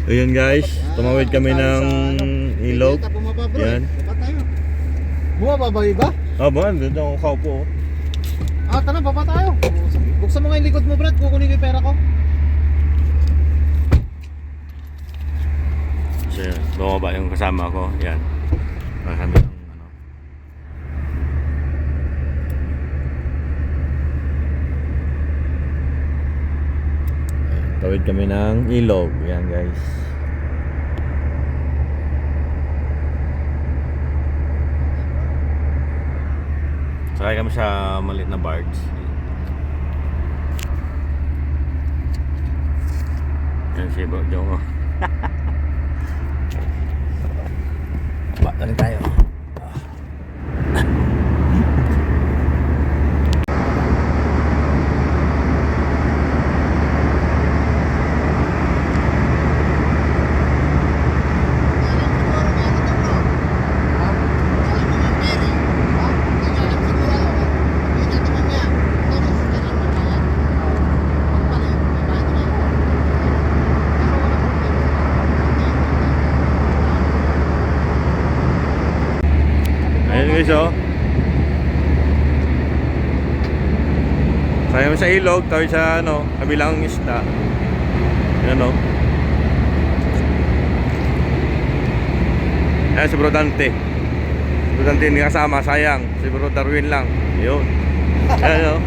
Ayan guys, tumawid kami ng ilog. Yan. Bumaba ba iba? Ba? Doon ako kaupo. Tara, baba tayo. Buksan mo nga yung likod mo, Brad. Kukunin ko yung pera ko. So, bumaba yung kasama ko. Yan. Kami ng ano. Tawid kami ng ilog. Yan guys. Sakay kami sa maliit na barge. Yan si Bro Jongo. Baka rin tayo. Ayan guys, oh. Kaya sa ilog, tawid sa ano, kabilang isda. Ayan, oh. Ayan si Bro Dante. Bro Dante hindi kasama, sayang. Si Bro Darwin lang. Yun. Ayan, oh.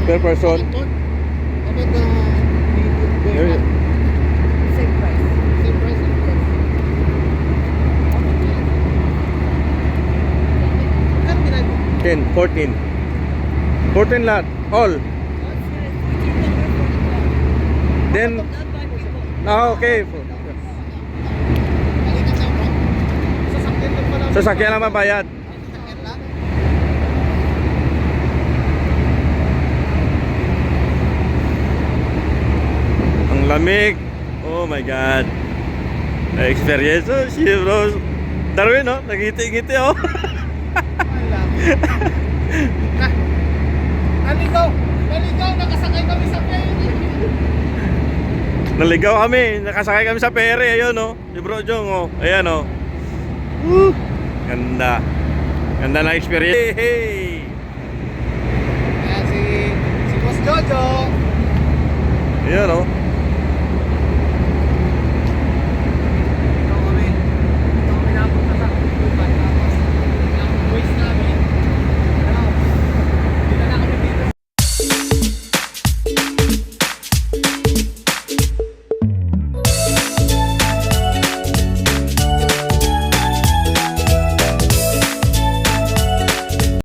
Per person. Same price. 10, 14. 14 lahat. All. Then, okay. Sasakyan lang mabayad. Ang lamig. Oh my God. Experience. Oh, si Bro Darwin, oh. Nagiti-ngiti, oh. Naligaw! Nakasakay kami sa ferry. Naligaw kami. Nakasakay kami sa ferry. Ayun, oh. Si Bro Jong, oh. Ayan, oh. Ganda. Ganda na experience. Hey! Ayan si Boss Jojo. Ayan, oh.